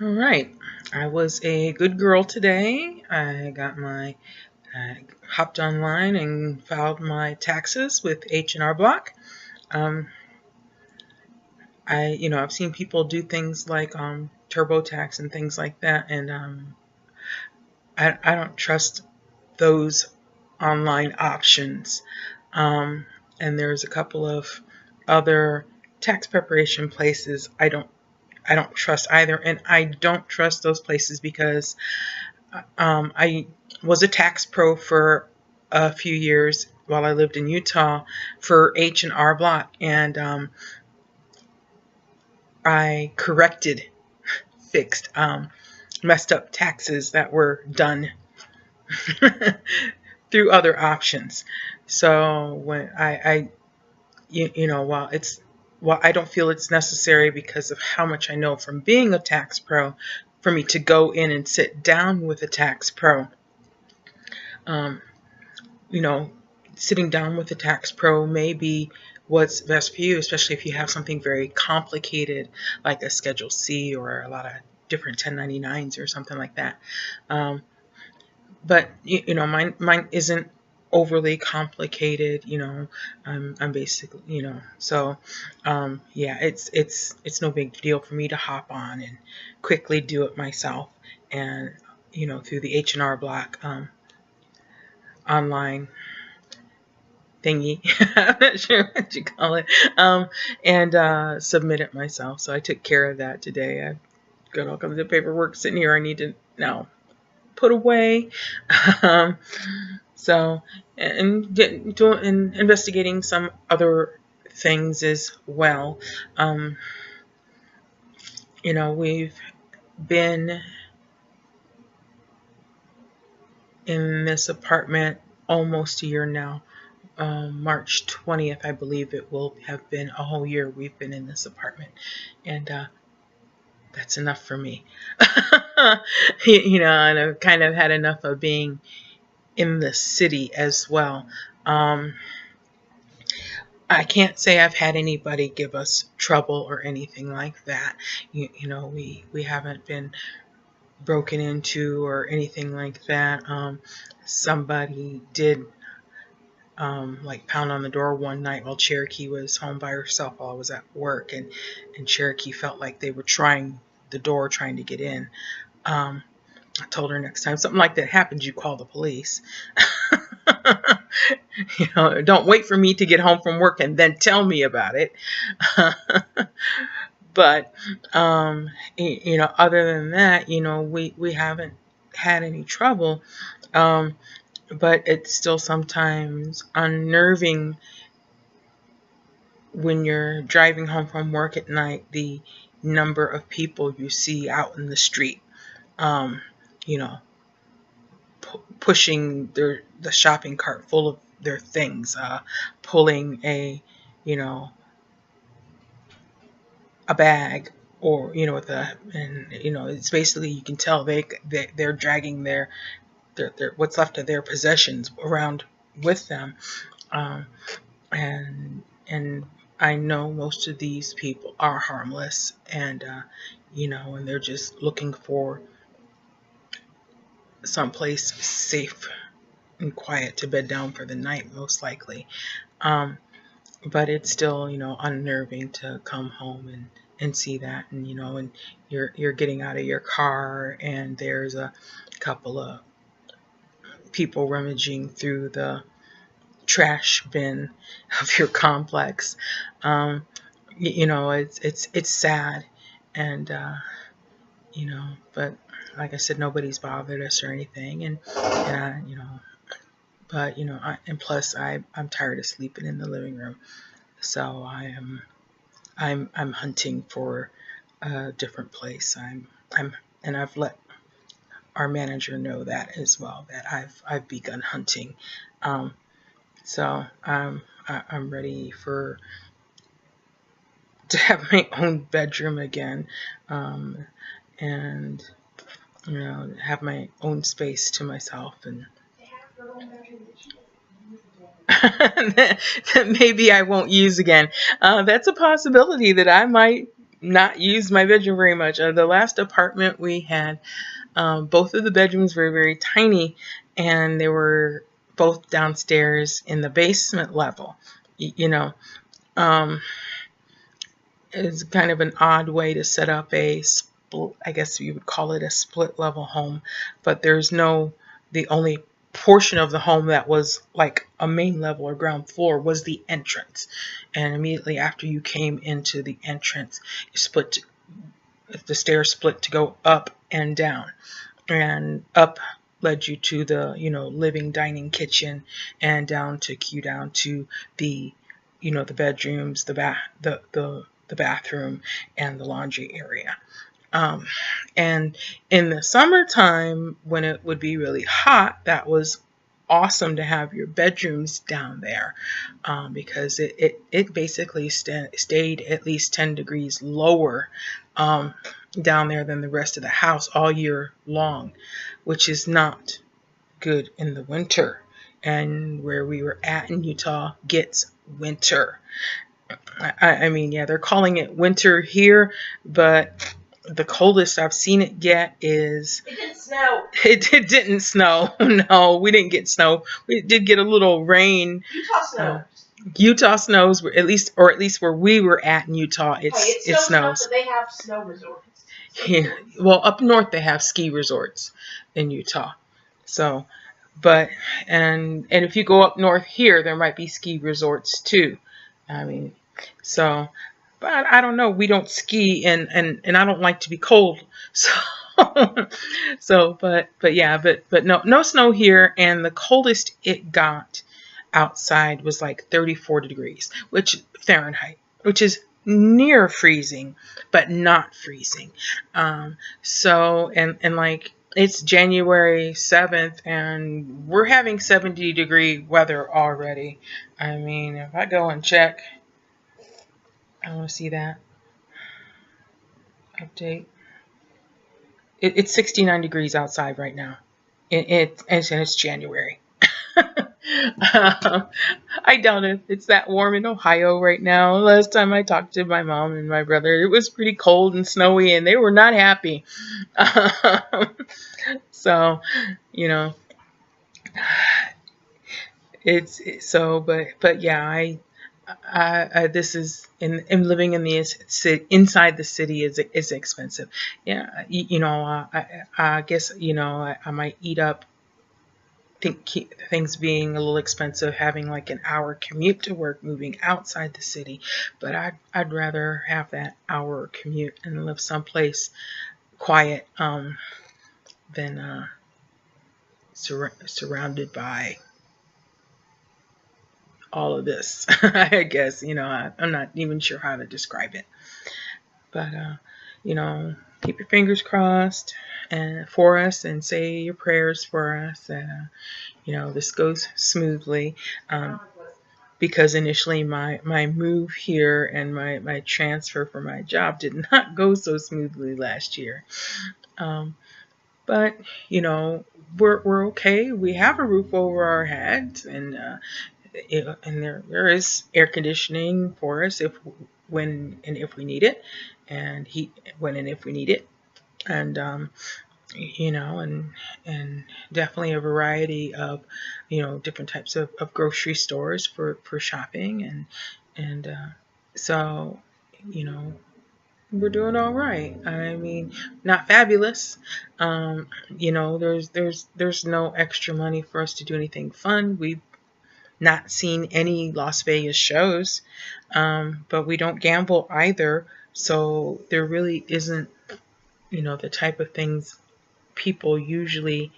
All right. I was a good girl today. I hopped online and filed my taxes with H&R Block. Um, I've seen people do things like TurboTax and things like that, and I don't trust those online options. Um, and there's a couple of other tax preparation places I don't trust either, and I don't trust those places because I was a tax pro for a few years while I lived in Utah for H&R Block, and I fixed messed up taxes that were done through other options. So when while I don't feel it's necessary because of how much I know from being a tax pro for me to go in and sit down with a tax pro. Um, you know, Sitting down with a tax pro may be what's best for you, especially if you have something very complicated like a Schedule C or a lot of different 1099s or something like that. Um, but mine isn't overly complicated. I'm basically, so yeah, it's no big deal for me to hop on and quickly do it myself, and through the H&R Block online thingy. I'm not sure what you call it. And submit it myself. So I took care of that today. I've got all kinds of paperwork sitting here I need to now put away. Um, so, and investigating some other things as well. We've been in this apartment almost a year now. March 20th, I believe it will have been a whole year we've been in this apartment. And that's enough for me. And I've kind of had enough of being in the city as well. I can't say I've had anybody give us trouble or anything like that. We haven't been broken into or anything like that. Somebody did like pound on the door one night while Cherokee was home by herself while I was at work, and Cherokee felt like they were trying to get in. I told her next time something like that happens, you call the police. Don't wait for me to get home from work and then tell me about it. But other than that, we haven't had any trouble. But it's still sometimes unnerving when you're driving home from work at night, the number of people you see out in the street, um, you know, pushing the shopping cart full of their things, pulling a bag, or it's basically, you can tell they're dragging their what's left of their possessions around with them, um, and I know most of these people are harmless, and and they're just looking for someplace safe and quiet to bed down for the night, most likely. Um, but it's still, unnerving to come home and see that, and you're getting out of your car, and there's a couple of people rummaging through the trash bin of your complex. It's sad, and but like I said, nobody's bothered us or anything, but and plus I'm tired of sleeping in the living room, so I'm hunting for a different place. And I've let our manager know that as well, that I've begun hunting. So I'm ready to have my own bedroom again, and have my own space to myself, and that maybe I won't use again. That's a possibility that I might not used my bedroom very much. The last apartment we had, both of the bedrooms were very tiny, and they were both downstairs in the basement level. You know, um, it's kind of an odd way to set up a split, I guess you would call it a split level home, but the only portion of the home that was like a main level or ground floor was the entrance. And immediately after you came into the entrance, the stairs split to go up and down. And up led you to the, living, dining, kitchen, and down to the, the bedrooms, the bathroom, and the laundry area. And in the summertime, when it would be really hot, that was awesome to have your bedrooms down there, because it basically stayed at least 10 degrees lower down there than the rest of the house all year long, which is not good in the winter. And where we were at in Utah gets winter. I mean, yeah, they're calling it winter here, but the coldest I've seen it get is... It didn't snow. It didn't snow. No, we didn't get snow. We did get a little rain. Utah snows. Utah snows, at least where we were at in Utah, it snows. But they have snow resorts. Yeah. Well, up north they have ski resorts in Utah. So, and if you go up north here, there might be ski resorts too. I mean, so, but I don't know. We don't ski, and I don't like to be cold. So, but yeah, but no snow here, and the coldest it got outside was like 34 degrees, which Fahrenheit, which is near freezing, but not freezing. So, and like, it's January 7th, and we're having 70-degree weather already. I mean, if I go and check, I want to see that. Update. It's 69 degrees outside right now. And it's January. I doubt it's that warm in Ohio right now. Last time I talked to my mom and my brother, it was pretty cold and snowy, and they were not happy. So, it's so, but yeah, I this is in living in the inside the city is expensive. Yeah, I guess I might eat up things being a little expensive, having like an hour commute to work, moving outside the city. But I'd rather have that hour commute and live someplace quiet than surrounded by all of this. I guess, I'm not even sure how to describe it. But, keep your fingers crossed and for us, and say your prayers for us. And, this goes smoothly. Because initially my move here and my transfer for my job did not go so smoothly last year. But, we're okay. We have a roof over our heads, and there is air conditioning for us when and if we need it, and heat when and if we need it, and and definitely a variety of different types of grocery stores for shopping, and so we're doing all right. I mean, not fabulous. There's no extra money for us to do anything fun. We've not seen any Las Vegas shows, but we don't gamble either. So there really isn't, the type of things people usually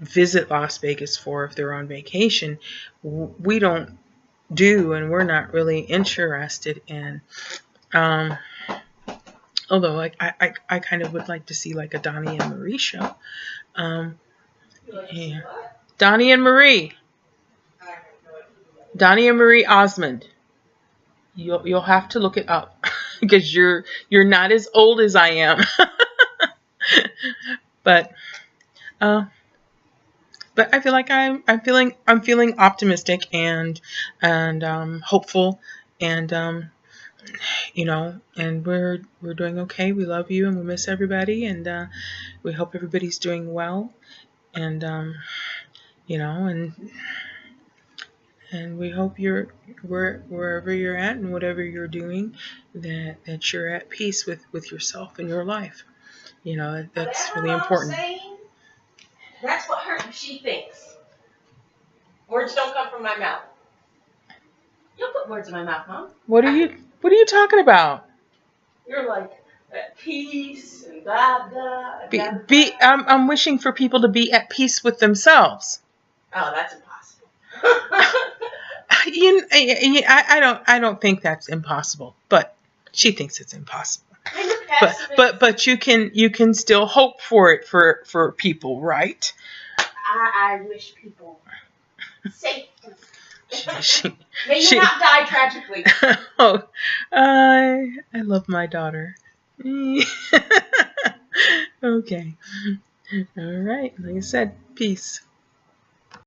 visit Las Vegas for if they're on vacation. We don't do, and we're not really interested in. Although I kind of would like to see like a Donnie and Marie show. Yeah. Donnie and Marie Osmond. You'll have to look it up because you're not as old as I am. But I feel like I'm feeling optimistic and hopeful, and and we're doing okay. We love you and we miss everybody, and we hope everybody's doing well, and and we hope wherever you're at and whatever you're doing, that you're at peace with yourself and your life. That's Whatever really Mom's important. saying, that's what she thinks. Words don't come from my mouth. You'll put words in my mouth, Mom. What are you talking about? You're like at peace and blah blah. Blah. I'm wishing for people to be at peace with themselves. Oh, that's impossible. I don't think that's impossible, but she thinks it's impossible. But you can still hope for it for people, right? I wish people safety. She, May you not die tragically. Oh, I love my daughter. Okay. All right. Like I said, peace.